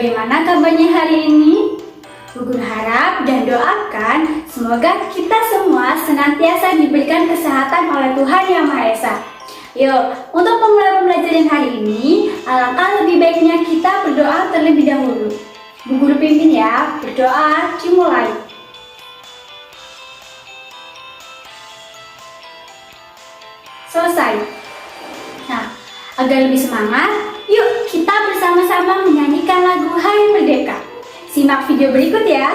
bagaimana kabarnya hari ini? Bu Guru harap dan doakan semoga kita semua senantiasa diberikan kesehatan oleh Tuhan Yang Maha Esa. Yuk, untuk memulai pembelajaran hari ini, alangkah lebih baiknya kita berdoa terlebih dahulu. Bu Guru pimpin ya, berdoa dimulai. Selesai. Nah, agar lebih semangat, yuk kita bersama-sama menyanyikan lagu Hari Merdeka. Simak video berikut ya.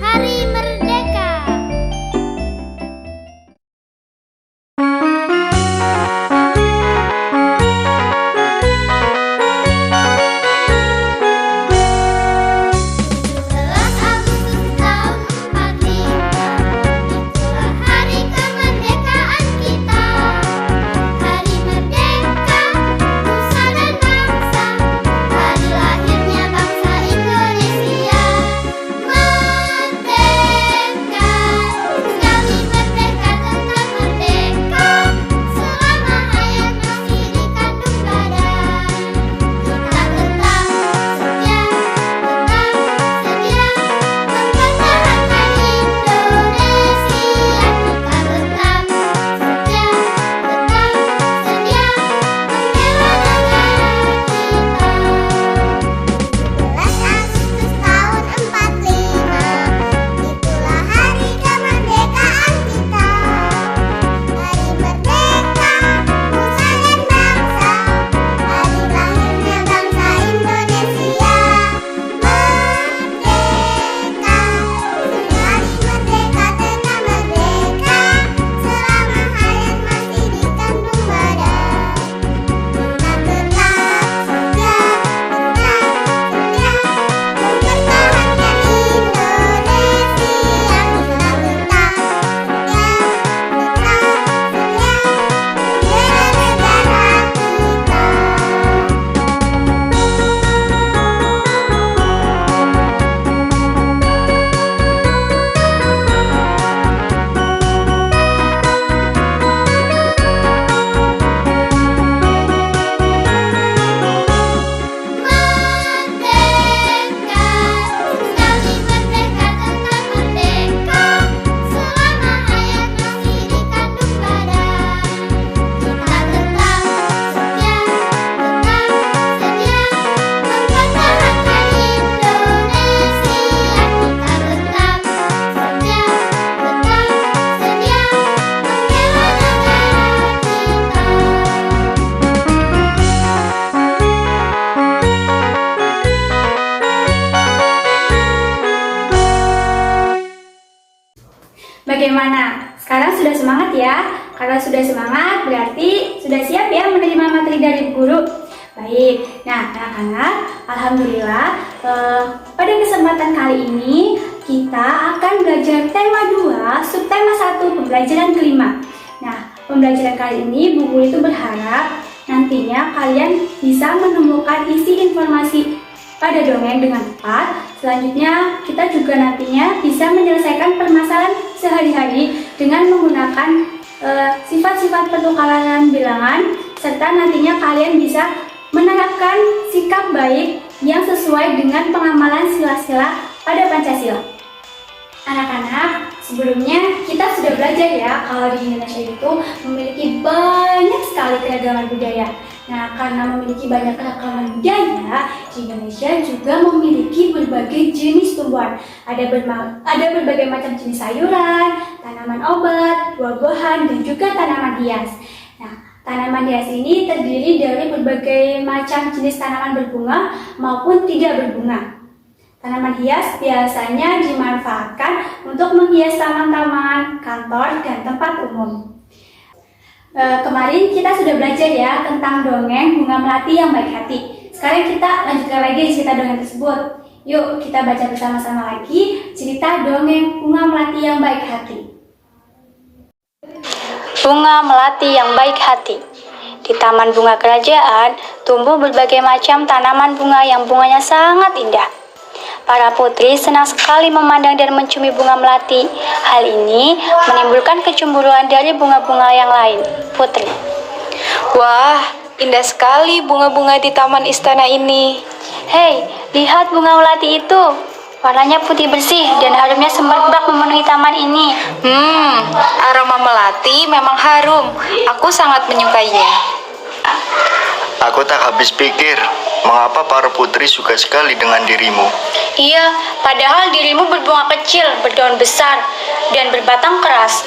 Hari Merdeka. Bagaimana? Sekarang sudah semangat ya? Kalau sudah semangat berarti sudah siap ya menerima materi dari guru. Baik, nah anak-anak, alhamdulillah pada kesempatan kali ini kita akan belajar tema 2, subtema 1, pembelajaran kelima. Nah, pembelajaran kali ini Bu Guru itu berharap nantinya kalian bisa menemukan isi informasi pada dongeng dengan tepat. Selanjutnya, kita juga nantinya bisa menyelesaikan permasalahan sehari-hari dengan menggunakan sifat-sifat pertukaran bilangan, serta nantinya kalian bisa menerapkan sikap baik yang sesuai dengan pengamalan sila-sila pada Pancasila. Anak-anak, sebelumnya kita sudah belajar ya kalau di Indonesia itu memiliki banyak sekali keragaman budaya. Nah, karena memiliki banyak keragaman budaya, di Indonesia juga memiliki berbagai jenis tumbuhan. Ada berbagai macam jenis sayuran, tanaman obat, buah-buahan, dan juga tanaman hias. Nah, tanaman hias ini terdiri dari berbagai macam jenis tanaman berbunga maupun tidak berbunga. Tanaman hias biasanya dimanfaatkan untuk menghias taman-taman, kantor, dan tempat umum. Kemarin kita sudah belajar ya tentang dongeng Bunga Melati yang Baik Hati. Sekarang kita lanjutkan lagi cerita dongeng tersebut. Yuk kita baca bersama-sama lagi cerita dongeng Bunga Melati yang Baik Hati. Bunga melati yang baik hati. Di taman bunga kerajaan, tumbuh berbagai macam tanaman bunga yang bunganya sangat indah. Para putri senang sekali memandang dan menciumi bunga melati. Hal ini menimbulkan kecemburuan dari bunga-bunga yang lain. Putri. Wah, indah sekali bunga-bunga di taman istana ini. Hei, lihat bunga melati itu. Warnanya putih bersih dan harumnya semerbak memenuhi taman ini. Aroma melati memang harum. Aku sangat menyukainya. Aku tak habis pikir, mengapa para putri suka sekali dengan dirimu. Iya, padahal dirimu berbunga kecil, berdaun besar, dan berbatang keras.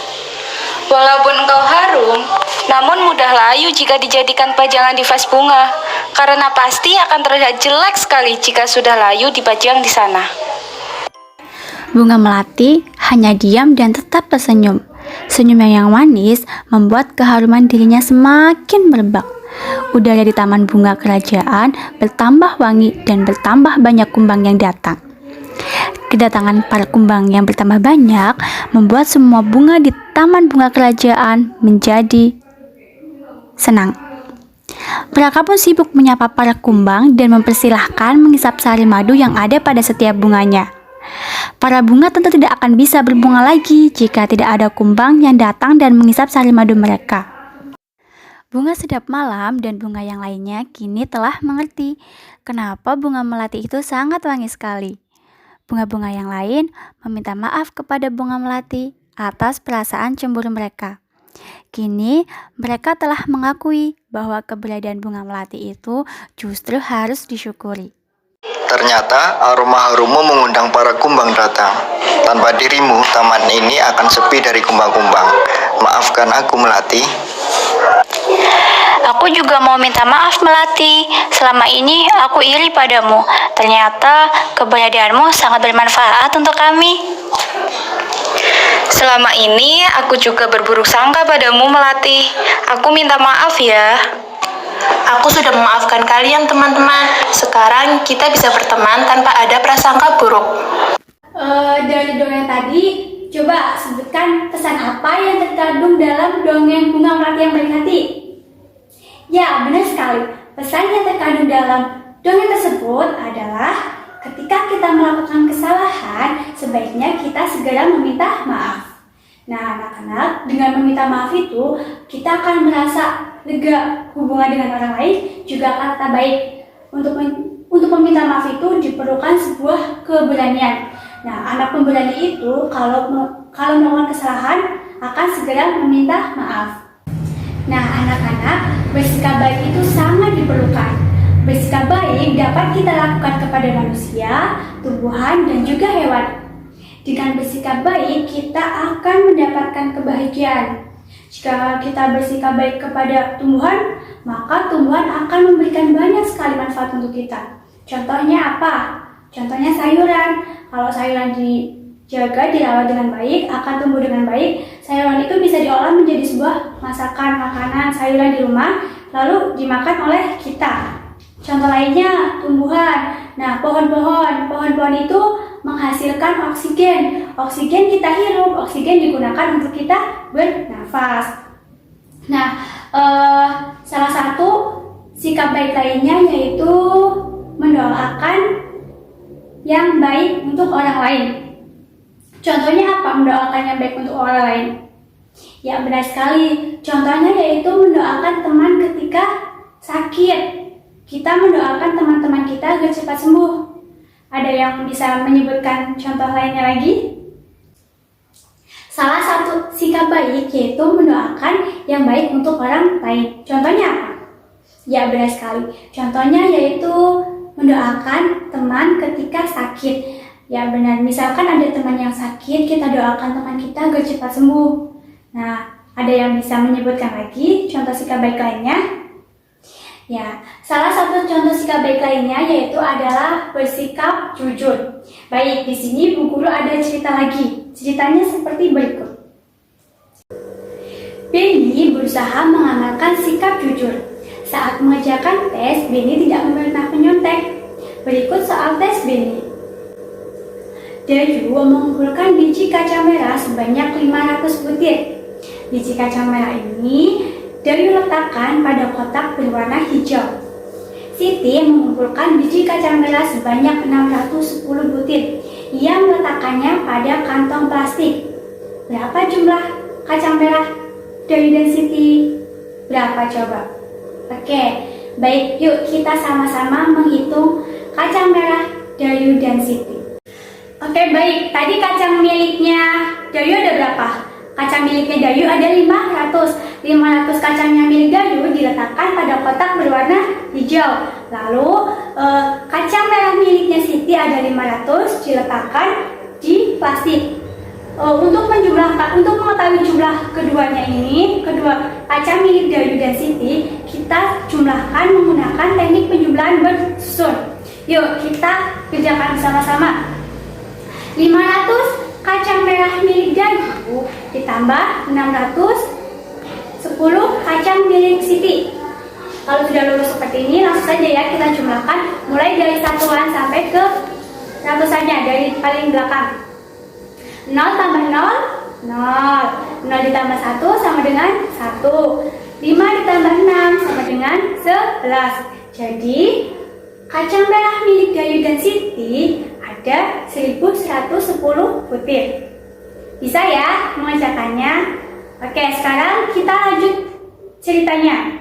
Walaupun engkau harum, namun mudah layu jika dijadikan pajangan di vas bunga. Karena pasti akan terlihat jelek sekali jika sudah layu dipajang di sana. Bunga melati hanya diam dan tetap tersenyum. Senyumnya yang manis membuat keharuman dirinya semakin merebak. Udara di taman bunga kerajaan bertambah wangi dan bertambah banyak kumbang yang datang. Kedatangan para kumbang yang bertambah banyak membuat semua bunga di taman bunga kerajaan menjadi senang. Mereka pun sibuk menyapa para kumbang dan mempersilahkan menghisap sari madu yang ada pada setiap bunganya. Para bunga tentu tidak akan bisa berbunga lagi jika tidak ada kumbang yang datang dan menghisap sari madu mereka. Bunga sedap malam dan bunga yang lainnya kini telah mengerti kenapa bunga melati itu sangat wangi sekali. Bunga-bunga yang lain meminta maaf kepada bunga melati atas perasaan cemburu mereka. Kini mereka telah mengakui bahwa keberadaan bunga melati itu justru harus disyukuri. Ternyata aroma harummu mengundang para kumbang datang. Tanpa dirimu, taman ini akan sepi dari kumbang-kumbang. Maafkan aku, Melati. Aku juga mau minta maaf Melati. Selama ini aku iri padamu. Ternyata keberadaanmu sangat bermanfaat untuk kami. Selama ini aku juga berburuk sangka padamu, Melati. Aku minta maaf ya. Aku sudah memaafkan kalian, teman-teman. Sekarang kita bisa berteman tanpa ada prasangka buruk. Dari dongeng tadi, coba sebutkan pesan apa yang terkandung dalam dongeng bunga melati yang baik hati. Ya, benar sekali. Pesan yang terkandung dalam dongeng tersebut adalah ketika kita melakukan kesalahan, sebaiknya kita segera meminta maaf. Nah, anak-anak, dengan meminta maaf itu, kita akan merasa lega. Hubungan dengan orang lain juga akan tetap baik. Untuk meminta maaf itu diperlukan sebuah keberanian. Nah, anak pemberani itu kalau melakukan kesalahan akan segera meminta maaf. Nah, anak-anak, bersikap baik itu sangat diperlukan. Bersikap baik dapat kita lakukan kepada manusia, tumbuhan, dan juga hewan. Dengan bersikap baik, kita akan mendapatkan kebahagiaan. Jika kita bersikap baik kepada tumbuhan, maka tumbuhan akan memberikan banyak sekali manfaat untuk kita. Contohnya apa? Contohnya sayuran. Kalau sayuran dijaga, dirawat dengan baik, akan tumbuh dengan baik. Sayuran itu bisa diolah menjadi sebuah masakan, makanan, sayuran di rumah, lalu dimakan oleh kita. Contoh lainnya, tumbuhan. Nah, pohon-pohon itu menghasilkan oksigen. Oksigen kita hirup, oksigen digunakan untuk kita bernafas. Nah, salah satu sikap baik lainnya yaitu mendoakan yang baik untuk orang lain. Contohnya apa mendoakan yang baik untuk orang lain? Ya, benar sekali. Contohnya yaitu mendoakan teman ketika sakit. Kita mendoakan teman-teman kita agar cepat sembuh. Ada yang bisa menyebutkan contoh lainnya lagi? Salah satu sikap baik yaitu mendoakan yang baik untuk orang lain. Contohnya apa? Ya, benar sekali. Contohnya yaitu mendoakan teman ketika sakit. Ya, benar. Misalkan ada teman yang sakit, kita doakan teman kita agar cepat sembuh. Nah, ada yang bisa menyebutkan lagi contoh sikap baik lainnya? Ya, salah satu contoh sikap baik lainnya yaitu adalah bersikap jujur. Baik, di sini Bu Guru ada cerita lagi. Ceritanya seperti berikut. Benny berusaha mengamalkan sikap jujur. Saat mengerjakan tes, Benny tidak pernah menyontek. Berikut soal tes Benny. Dayu mengumpulkan biji kaca merah sebanyak 500 butir. Biji kaca merah ini Dayu letakkan pada kotak berwarna hijau. Siti mengumpulkan biji kacang merah sebanyak 610 butir. Ia meletakkannya pada kantong plastik. Berapa jumlah kacang merah Dayu dan Siti? Berapa coba? Oke, baik, yuk kita sama-sama menghitung kacang merah Dayu dan Siti. Oke, baik, tadi kacang miliknya Dayu ada berapa? Kacang miliknya Dayu ada 500. 500 kacangnya milik Dayu diletakkan pada kotak berwarna hijau. Lalu kacang merah miliknya Siti ada 500 diletakkan di plastik. Untuk mengetahui jumlah keduanya ini, kedua kacang milik Dayu dan Siti, kita jumlahkan menggunakan teknik penjumlahan bersusun. Yuk kita kerjakan bersama-sama. 500 kacang merah milik Dayu ditambah 610 kacang milik Siti. Kalau sudah lurus seperti ini, langsung saja ya kita jumlahkan mulai dari satuan sampai ke ratusannya dari paling belakang. 0 tambah 0, 0. 0 ditambah 1 sama dengan 1. 5 ditambah 6 sama dengan 11. Jadi, kacang merah milik Dayu dan Siti ada 1110 butir. Bisa ya mengerjakannya? Oke, sekarang kita lanjut ceritanya.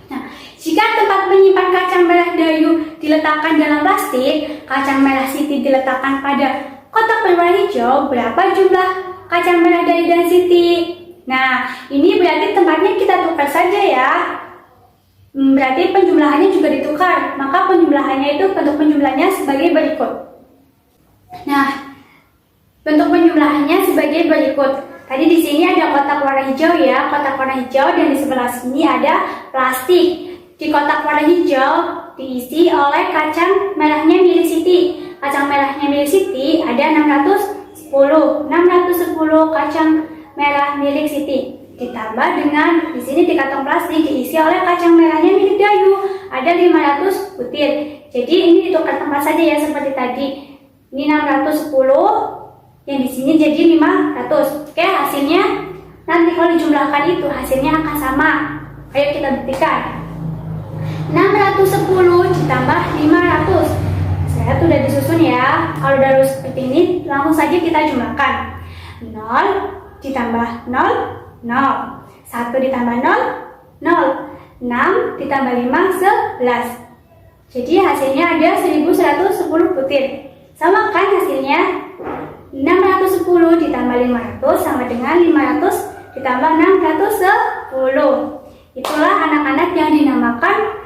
Nah, jika tempat menyimpan kacang merah Dayu diletakkan dalam plastik, kacang merah Siti diletakkan pada kotak berwarna hijau, berapa jumlah kacang merah Dayu dan Siti? Nah, ini berarti tempatnya kita tukar saja ya. Berarti penjumlahannya juga ditukar. Maka penjumlahannya itu bentuk penjumlahannya sebagai berikut. Nah, bentuk penjumlahannya sebagai berikut. Tadi di sini ada kotak warna hijau ya, kotak warna hijau, dan di sebelah sini ada plastik. Di kotak warna hijau diisi oleh kacang merahnya milik Siti. Kacang merahnya milik Siti ada 610 kacang merah milik Siti. Ditambah dengan di sini di kantong plastik diisi oleh kacang merahnya milik Dayu ada 500 butir. Jadi ini ditukar tempat saja ya seperti tadi. Ini 610, yang di sini jadi 500. Oke, hasilnya nanti kalau dijumlahkan itu hasilnya akan sama. Ayo kita buktikan. 610 ditambah 500. Saya sudah disusun ya. Kalau udah lurus seperti ini, langsung saja kita jumlahkan. 0 ditambah 0, 0. 1 ditambah 0, 0. 6 ditambah 5, 11. Jadi hasilnya ada 1110 butir. Sama kan hasilnya? 610 ditambah 500 sama dengan 500 ditambah 610. Itulah anak-anak yang dinamakan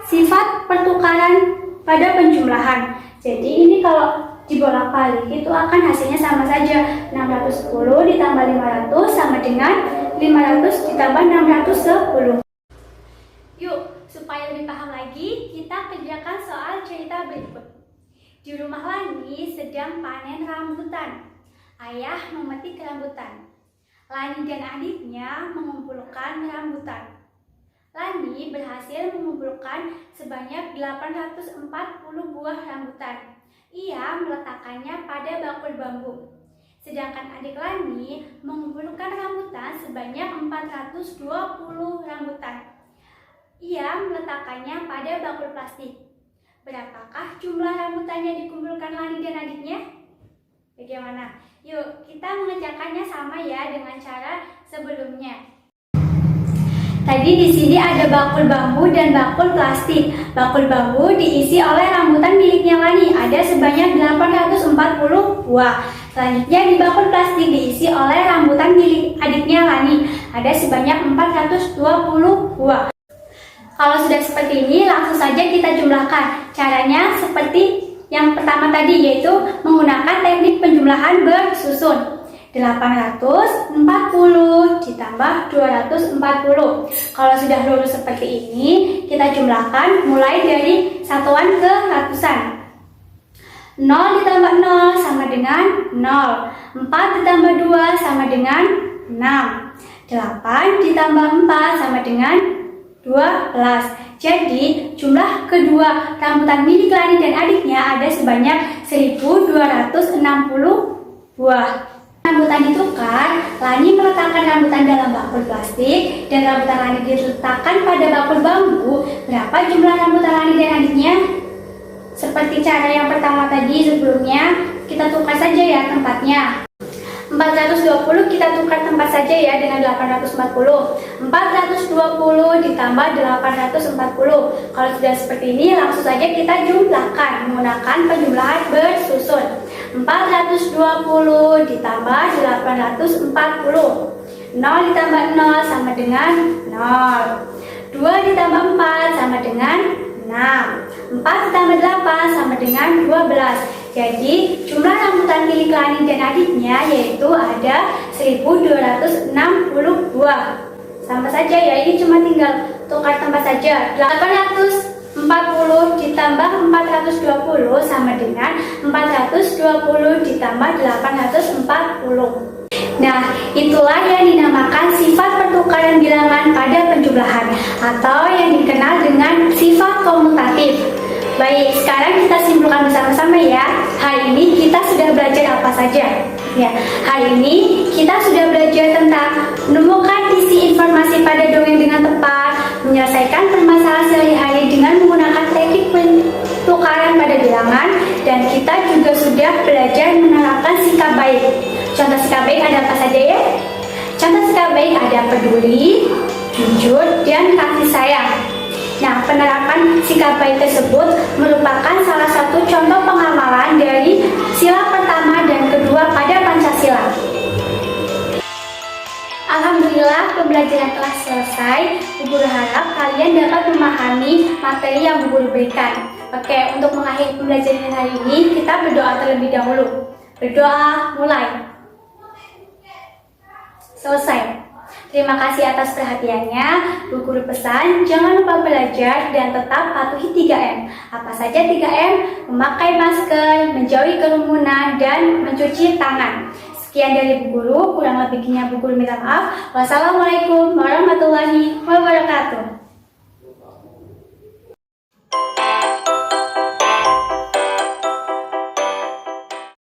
sifat pertukaran pada penjumlahan. Jadi ini kalau dibolak-balik itu akan hasilnya sama saja. 610 ditambah 500 sama dengan 500 ditambah 610. Yuk, supaya lebih paham lagi, kita kerjakan soal cerita berikut. Di rumah Lani sedang panen rambutan. Ayah memetik rambutan. Lani dan adiknya mengumpulkan rambutan. Lani berhasil mengumpulkan sebanyak 840 buah rambutan. Ia meletakkannya pada bakul bambu. Sedangkan adik Lani mengumpulkan rambutan sebanyak 420 rambutan. Ia meletakkannya pada bakul plastik. Berapakah jumlah rambutan yang dikumpulkan Lani dan adiknya? Bagaimana? Yuk, kita mengerjakannya sama ya dengan cara sebelumnya. Tadi di sini ada bakul bambu dan bakul plastik. Bakul bambu diisi oleh rambutan miliknya Lani, ada sebanyak 840 buah. Selanjutnya di bakul plastik diisi oleh rambutan milik adiknya Lani, ada sebanyak 420 buah. Kalau sudah seperti ini, langsung saja kita jumlahkan. Caranya seperti yang pertama tadi, yaitu menggunakan teknik penjumlahan bersusun. 840 ditambah 240. Kalau sudah lurus seperti ini, kita jumlahkan mulai dari satuan ke ratusan. 0 ditambah 0 sama dengan 0. 4 ditambah 2 sama dengan 6. 8 ditambah 4 sama dengan 12. Jadi jumlah kedua rambutan milik Lani dan adiknya ada sebanyak 1260 buah. Rambutan ditukar, Lani meletakkan rambutan dalam bakul plastik dan rambutan Lani diletakkan pada bakul bambu. Berapa jumlah rambutan Lani dan adiknya? Seperti cara yang pertama tadi sebelumnya, kita tukar saja ya tempatnya. 420 kita tukar tempat saja ya dengan 840. 420 ditambah 840. Kalau sudah seperti ini, langsung saja kita jumlahkan menggunakan penjumlahan bersusun. 420 ditambah 840. 0 ditambah 0 sama dengan 0. 2 ditambah 4 sama dengan 6. 4 ditambah 8 sama dengan 12. Jadi jumlah rambutan milik Lani dan adiknya yaitu ada 1260 buah. Sama saja ya, ini cuma tinggal tukar tempat saja. 840 ditambah 420 sama dengan 420 ditambah 840. Nah, itulah yang dinamakan sifat pertukaran bilangan pada penjumlahan atau yang dikenal dengan sifat komutatif. Baik, sekarang kita simpulkan bersama-sama ya. Hari ini kita sudah belajar apa saja? Ya, hari ini kita sudah belajar tentang menemukan isi informasi pada dongeng dengan tepat, menyelesaikan permasalahan sehari-hari dengan menggunakan teknik pertukaran pada bilangan, dan kita juga sudah belajar menerapkan sikap baik. Contoh sikap baik ada apa saja ya? Contoh sikap baik ada peduli, jujur, dan kasih sayang. Nah, penerapan sikap baik tersebut merupakan salah satu contoh pengamalan dari sila pertama dan kedua pada Pancasila. Alhamdulillah, pembelajaran telah selesai. Bu Guru harap kalian dapat memahami materi yang Bu Guru berikan. Oke, untuk mengakhiri pembelajaran hari ini, kita berdoa terlebih dahulu. Berdoa, mulai. Selesai. Terima kasih atas perhatiannya. Bu Guru pesan, jangan lupa belajar dan tetap patuhi 3M. Apa saja 3M? Memakai masker, menjauhi kerumunan, dan mencuci tangan. Sekian dari Bu Guru, kurang lebihnya Bu Guru minta maaf. Wassalamualaikum warahmatullahi wabarakatuh.